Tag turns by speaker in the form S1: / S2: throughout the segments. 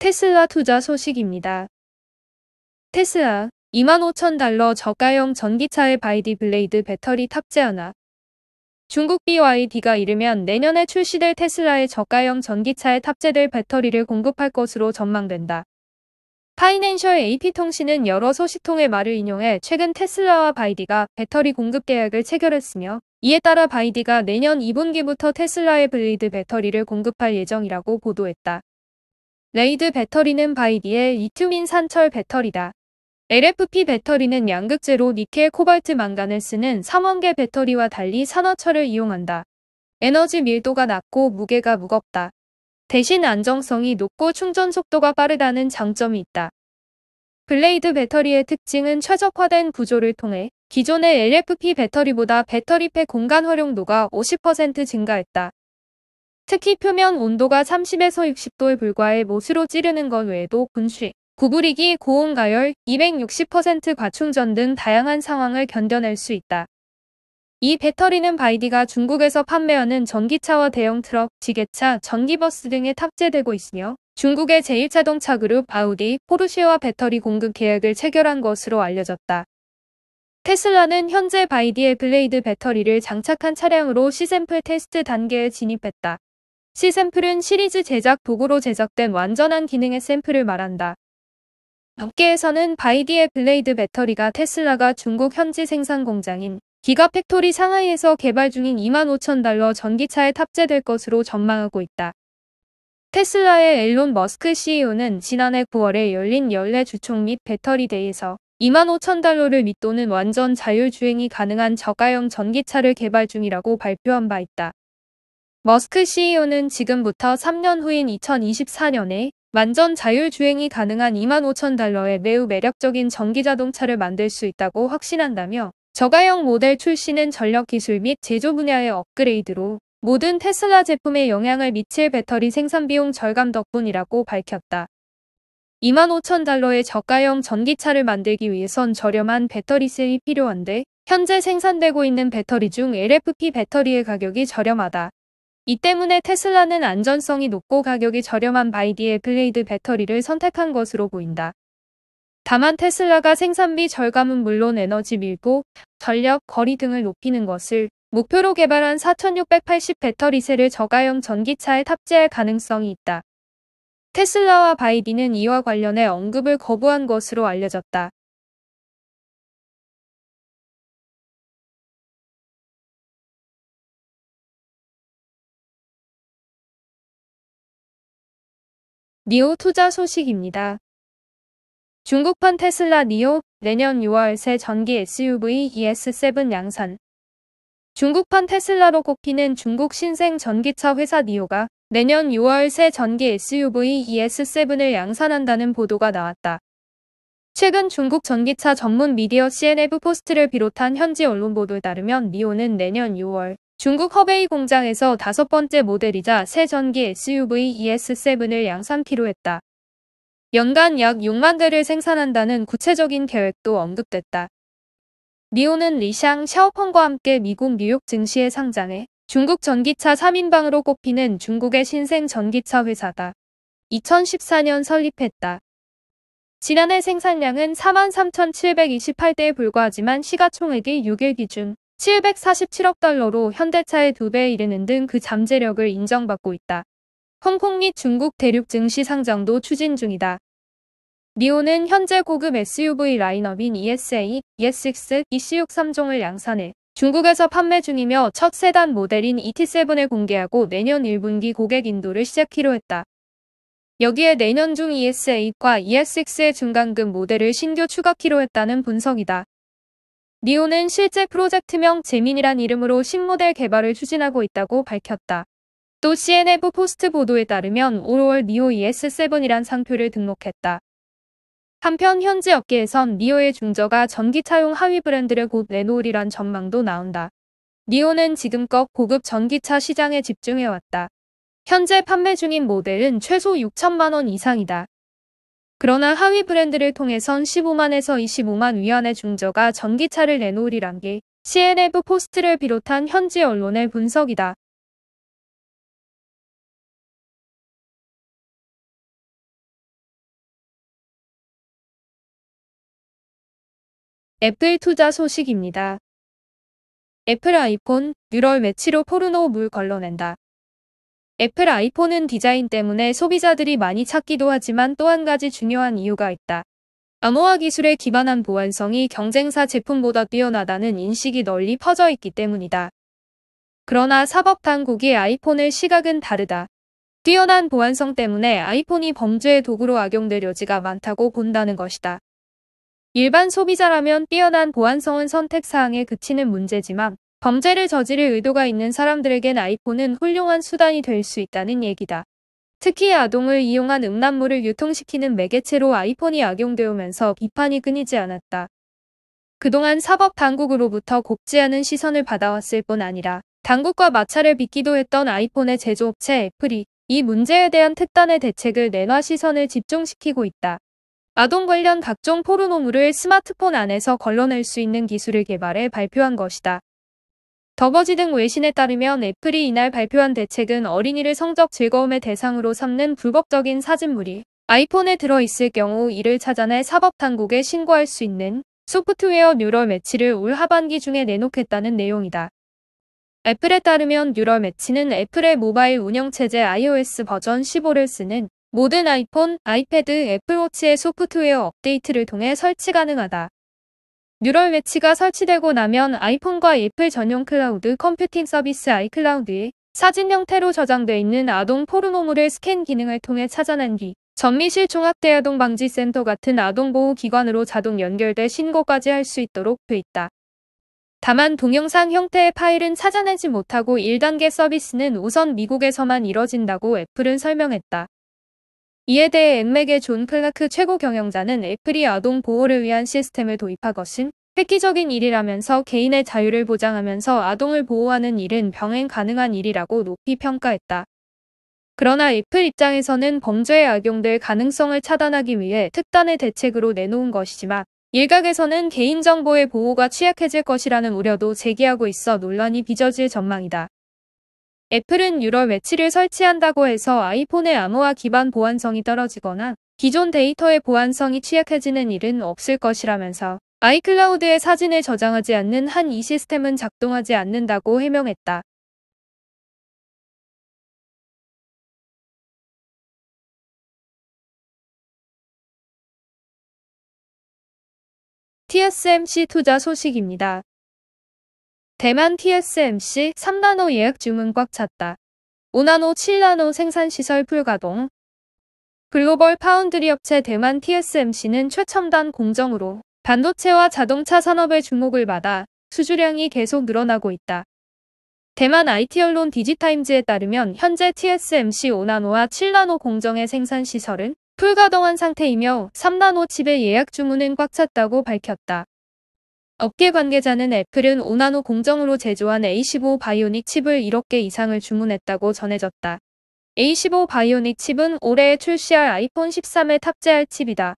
S1: 테슬라 투자 소식입니다. 테슬라 25,000달러 저가형 전기차에 바이디 블레이드 배터리 탑재하나. 중국 BYD가 이르면 내년에 출시될 테슬라의 저가형 전기차에 탑재될 배터리를 공급할 것으로 전망된다. 파이낸셜 AP통신은 여러 소식통의 말을 인용해 최근 테슬라와 바이디가 배터리 공급 계약을 체결했으며, 이에 따라 바이디가 내년 2분기부터 테슬라의 블레이드 배터리를 공급할 예정이라고 보도했다. 레이드 배터리는 바이디의 리튬인 산철 배터리다. LFP 배터리는 양극재로 니켈, 코발트, 망간을 쓰는 삼원계 배터리와 달리 산화철을 이용한다. 에너지 밀도가 낮고 무게가 무겁다. 대신 안정성이 높고 충전 속도가 빠르다는 장점이 있다. 블레이드 배터리의 특징은 최적화된 구조를 통해 기존의 LFP 배터리보다 배터리팩 공간 활용도가 50% 증가했다. 특히 표면 온도가 30에서 60도에 불과해 못으로 찌르는 것 외에도 분쇄, 구부리기, 고온 가열, 260% 과충전 등 다양한 상황을 견뎌낼 수 있다. 이 배터리는 바이디가 중국에서 판매하는 전기차와 대형 트럭, 지게차, 전기버스 등에 탑재되고 있으며, 중국의 제1자동차 그룹 아우디, 포르쉐와 배터리 공급 계약을 체결한 것으로 알려졌다. 테슬라는 현재 바이디의 블레이드 배터리를 장착한 차량으로 C샘플 테스트 단계에 진입했다. C샘플은 시리즈 제작 도구로 제작된 완전한 기능의 샘플을 말한다. 업계에서는 바이디의 블레이드 배터리가 테슬라가 중국 현지 생산 공장인 기가팩토리 상하이에서 개발 중인 25,000달러 전기차에 탑재될 것으로 전망하고 있다. 테슬라의 앨런 머스크 CEO는 지난해 9월에 열린 연례 주총 및 배터리 데이에서 25,000달러를 밑도는 완전 자율주행이 가능한 저가형 전기차를 개발 중이라고 발표한 바 있다. 머스크 CEO는 지금부터 3년 후인 2024년에 완전 자율주행이 가능한 25,000달러의 매우 매력적인 전기자동차를 만들 수 있다고 확신한다며, 저가형 모델 출시는 전력 기술 및 제조 분야의 업그레이드로 모든 테슬라 제품에 영향을 미칠 배터리 생산 비용 절감 덕분이라고 밝혔다. 25,000달러의 저가형 전기차를 만들기 위해선 저렴한 배터리셀이 필요한데, 현재 생산되고 있는 배터리 중 LFP 배터리의 가격이 저렴하다. 이 때문에 테슬라는 안전성이 높고 가격이 저렴한 바이디의 블레이드 배터리를 선택한 것으로 보인다. 다만 테슬라가 생산비 절감은 물론 에너지 밀도, 전력, 거리 등을 높이는 것을 목표로 개발한 4,680 배터리셀을 저가형 전기차에 탑재할 가능성이 있다. 테슬라와 바이디는 이와 관련해 언급을 거부한 것으로 알려졌다. 니오 투자 소식입니다. 중국판 테슬라 니오, 내년 6월 새 전기 SUV ES7 양산. 중국판 테슬라로 꼽히는 중국 신생 전기차 회사 니오가 내년 6월 새 전기 SUV ES7을 양산한다는 보도가 나왔다. 최근 중국 전기차 전문 미디어 CNF 포스트를 비롯한 현지 언론 보도에 따르면 니오는 내년 6월 중국 허베이 공장에서 5번째 모델이자 새 전기 SUV ES7을 양산키로 했다. 연간 약 6만 대를 생산한다는 구체적인 계획도 언급됐다. 니오는 리샹, 샤오펑과 함께 미국 뉴욕 증시에 상장해 중국 전기차 3인방으로 꼽히는 중국의 신생 전기차 회사다. 2014년 설립했다. 지난해 생산량은 43,728대에 불과하지만 시가총액이 6일 기준 747억 달러로 현대차의 2배에 이르는 등 그 잠재력을 인정받고 있다. 홍콩 및 중국 대륙 증시 상장도 추진 중이다. 니오는 현재 고급 SUV 라인업인 ES8, ES6, EC6 3종을 양산해 중국에서 판매 중이며 첫 세단 모델인 ET7을 공개하고 내년 1분기 고객 인도를 시작키로 했다. 여기에 내년 중 ES8과 ES6의 중간급 모델을 신규 추가키로 했다는 분석이다. 니오는 실제 프로젝트명 제민이란 이름으로 신모델 개발을 추진하고 있다고 밝혔다. 또 CNF 포스트 보도에 따르면 5월 니오 ES7이란 상표를 등록했다. 한편 현지 업계에선 니오의 중저가 전기차용 하위 브랜드를 곧 내놓으리란 전망도 나온다. 니오는 지금껏 고급 전기차 시장에 집중해왔다. 현재 판매 중인 모델은 최소 6천만 원 이상이다. 그러나 하위 브랜드를 통해선 15만에서 25만 위안의 중저가 전기차를 내놓으리란 게 CNF 포스트를 비롯한 현지 언론의 분석이다. 애플 투자 소식입니다. 애플 아이폰, 뉴럴 매치로 포르노 물 걸러낸다. 애플 아이폰은 디자인 때문에 소비자들이 많이 찾기도 하지만 또 한 가지 중요한 이유가 있다. 암호화 기술에 기반한 보안성이 경쟁사 제품보다 뛰어나다는 인식이 널리 퍼져 있기 때문이다. 그러나 사법당국이 아이폰의 시각은 다르다. 뛰어난 보안성 때문에 아이폰이 범죄의 도구로 악용될 여지가 많다고 본다는 것이다. 일반 소비자라면 뛰어난 보안성은 선택사항에 그치는 문제지만 범죄를 저지를 의도가 있는 사람들에겐 아이폰은 훌륭한 수단이 될 수 있다는 얘기다. 특히 아동을 이용한 음란물을 유통시키는 매개체로 아이폰이 악용되면서 비판이 끊이지 않았다. 그동안 사법당국으로부터 곱지 않은 시선을 받아왔을 뿐 아니라 당국과 마찰을 빚기도 했던 아이폰의 제조업체 애플이 이 문제에 대한 특단의 대책을 내놔 시선을 집중시키고 있다. 아동 관련 각종 포르노물을 스마트폰 안에서 걸러낼 수 있는 기술을 개발해 발표한 것이다. 더버지 등 외신에 따르면 애플이 이날 발표한 대책은 어린이를 성적 즐거움의 대상으로 삼는 불법적인 사진물이 아이폰에 들어있을 경우 이를 찾아내 사법당국에 신고할 수 있는 소프트웨어 뉴럴 매치를 올 하반기 중에 내놓겠다는 내용이다. 애플에 따르면 뉴럴 매치는 애플의 모바일 운영체제 iOS 버전 15를 쓰는 모든 아이폰, 아이패드, 애플워치의 소프트웨어 업데이트를 통해 설치 가능하다. 뉴럴 매치가 설치되고 나면 아이폰과 애플 전용 클라우드 컴퓨팅 서비스 아이클라우드에 사진 형태로 저장돼 있는 아동 포르노물을 스캔 기능을 통해 찾아낸 뒤 전미실 종합대아동방지센터 같은 아동보호기관으로 자동 연결돼 신고까지 할 수 있도록 돼 있다. 다만 동영상 형태의 파일은 찾아내지 못하고 1단계 서비스는 우선 미국에서만 이뤄진다고 애플은 설명했다. 이에 대해 엠맥의 존 클라크 최고 경영자는 애플이 아동 보호를 위한 시스템을 도입한 것은 획기적인 일이라면서 개인의 자유를 보장하면서 아동을 보호하는 일은 병행 가능한 일이라고 높이 평가했다. 그러나 애플 입장에서는 범죄에 악용될 가능성을 차단하기 위해 특단의 대책으로 내놓은 것이지만 일각에서는 개인정보의 보호가 취약해질 것이라는 우려도 제기하고 있어 논란이 빚어질 전망이다. 애플은 뉴럴 매치를 설치한다고 해서 아이폰의 암호화 기반 보안성이 떨어지거나 기존 데이터의 보안성이 취약해지는 일은 없을 것이라면서 아이클라우드에 사진을 저장하지 않는 한 이 시스템은 작동하지 않는다고 해명했다. TSMC 투자 소식입니다. 대만 TSMC 3나노 예약 주문 꽉 찼다. 5나노, 7나노 생산시설 풀가동. 글로벌 파운드리 업체 대만 TSMC는 최첨단 공정으로 반도체와 자동차 산업의 주목을 받아 수주량이 계속 늘어나고 있다. 대만 IT 언론 디지타임즈에 따르면 현재 TSMC 5나노와 7나노 공정의 생산시설은 풀가동한 상태이며 3나노 칩의 예약 주문은 꽉 찼다고 밝혔다. 업계 관계자는 애플은 5나노 공정으로 제조한 A15 바이오닉 칩을 1억 개 이상을 주문했다고 전해졌다. A15 바이오닉 칩은 올해 출시할 아이폰 13에 탑재할 칩이다.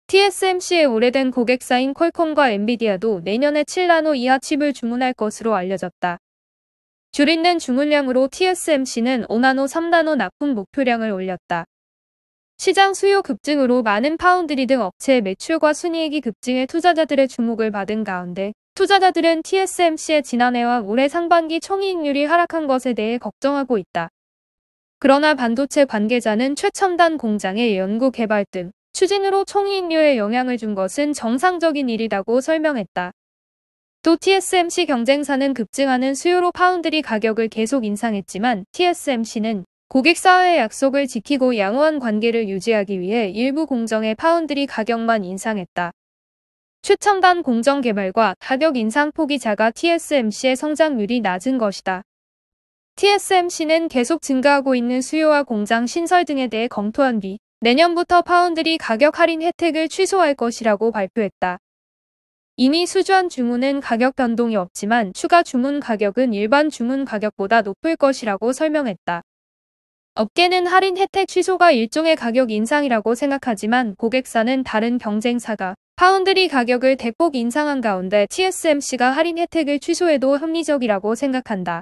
S1: TSMC의 오래된 고객사인 퀄콤과 엔비디아도 내년에 7나노 이하 칩을 주문할 것으로 알려졌다. 줄있는 주문량으로 TSMC는 5나노, 3나노 납품 목표량을 올렸다. 시장 수요 급증으로 많은 파운드리 등 업체의 매출과 순이익이 급증해 투자자들의 주목을 받은 가운데 투자자들은 TSMC의 지난해와 올해 상반기 총이익률이 하락한 것에 대해 걱정하고 있다. 그러나 반도체 관계자는 최첨단 공장의 연구 개발 등 추진으로 총이익률에 영향을 준 것은 정상적인 일이라고 설명했다. 또 TSMC 경쟁사는 급증하는 수요로 파운드리 가격을 계속 인상했지만 TSMC는 고객사와의 약속을 지키고 양호한 관계를 유지하기 위해 일부 공정의 파운드리 가격만 인상했다. 최첨단 공정 개발과 가격 인상 폭이 작아 TSMC의 성장률이 낮은 것이다. TSMC는 계속 증가하고 있는 수요와 공장 신설 등에 대해 검토한 뒤 내년부터 파운드리 가격 할인 혜택을 취소할 것이라고 발표했다. 이미 수주한 주문은 가격 변동이 없지만 추가 주문 가격은 일반 주문 가격보다 높을 것이라고 설명했다. 업계는 할인 혜택 취소가 일종의 가격 인상이라고 생각하지만 고객사는 다른 경쟁사가 파운드리 가격을 대폭 인상한 가운데 TSMC가 할인 혜택을 취소해도 합리적이라고 생각한다.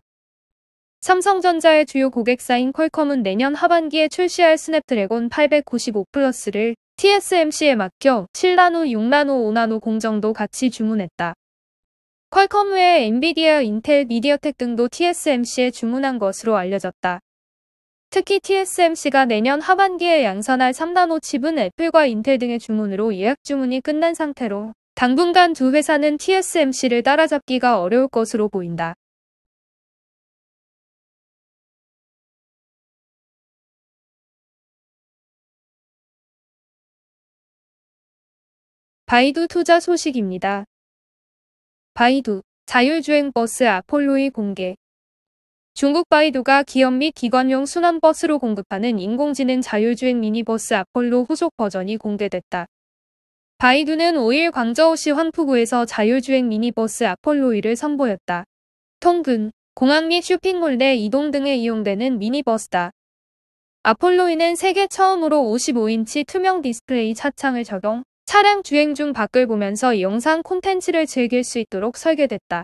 S1: 삼성전자의 주요 고객사인 퀄컴은 내년 하반기에 출시할 스냅드래곤 895 플러스를 TSMC에 맡겨 7나노, 6나노, 5나노 공정도 같이 주문했다. 퀄컴 외에 엔비디아, 인텔, 미디어텍 등도 TSMC에 주문한 것으로 알려졌다. 특히 TSMC가 내년 하반기에 양산할 3나노 칩은 애플과 인텔 등의 주문으로 예약 주문이 끝난 상태로 당분간 두 회사는 TSMC를 따라잡기가 어려울 것으로 보인다. 바이두 투자 소식입니다. 바이두, 자율주행 버스 아폴로이 공개. 중국 바이두가 기업 및 기관용 순환버스로 공급하는 인공지능 자율주행 미니버스 아폴로 후속 버전이 공개됐다. 바이두는 5일 광저우시 황푸구에서 자율주행 미니버스 아폴로이를 선보였다. 통근, 공항 및 쇼핑몰 내 이동 등에 이용되는 미니버스다. 아폴로이는 세계 처음으로 55인치 투명 디스플레이 차창을 적용, 차량 주행 중 밖을 보면서 영상 콘텐츠를 즐길 수 있도록 설계됐다.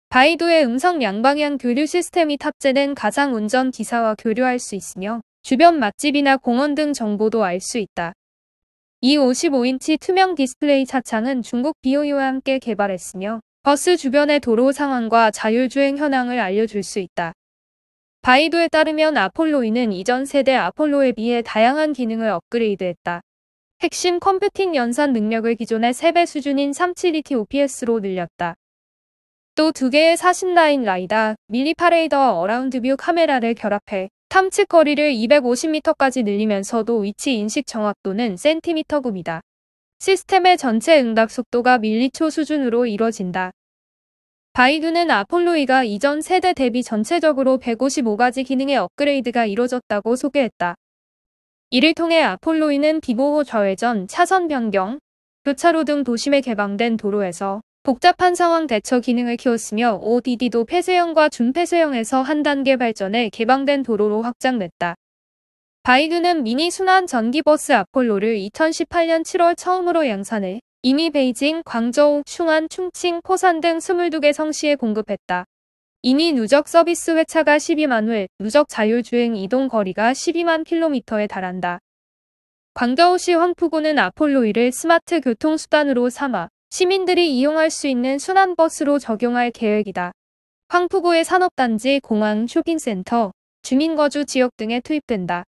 S1: 바이두의 음성 양방향 교류 시스템이 탑재된 가상 운전 기사와 교류할 수 있으며 주변 맛집이나 공원 등 정보도 알 수 있다. 이 55인치 투명 디스플레이 차창은 중국 BOE와 함께 개발했으며 버스 주변의 도로 상황과 자율주행 현황을 알려줄 수 있다. 바이두에 따르면 아폴로이는 이전 세대 아폴로에 비해 다양한 기능을 업그레이드했다. 핵심 컴퓨팅 연산 능력을 기존의 3배 수준인 372T OPS로 늘렸다. 또 2개의 40라인 라이다, 밀리파레이더 어라운드 뷰 카메라를 결합해 탐측 거리를 250m까지 늘리면서도 위치 인식 정확도는 센티미터급이다. 시스템의 전체 응답 속도가 밀리초 수준으로 이뤄진다. 바이두는 아폴로이가 이전 세대 대비 전체적으로 155가지 기능의 업그레이드가 이뤄졌다고 소개했다. 이를 통해 아폴로이는 비보호 좌회전, 차선 변경, 교차로 등 도심에 개방된 도로에서 복잡한 상황 대처 기능을 키웠으며 ODD도 폐쇄형과 준폐쇄형에서 한 단계 발전해 개방된 도로로 확장됐다. 바이두는 미니 순환 전기버스 아폴로를 2018년 7월 처음으로 양산해 이미 베이징, 광저우, 슌안, 충칭, 포산 등 22개 성시에 공급했다. 이미 누적 서비스 회차가 12만 회, 누적 자율주행 이동 거리가 12만 킬로미터에 달한다. 광저우시 황푸구는 아폴로이를 스마트 교통수단으로 삼아 시민들이 이용할 수 있는 순환버스로 적용할 계획이다. 황푸구의 산업단지, 공항, 쇼핑센터, 주민거주 지역 등에 투입된다.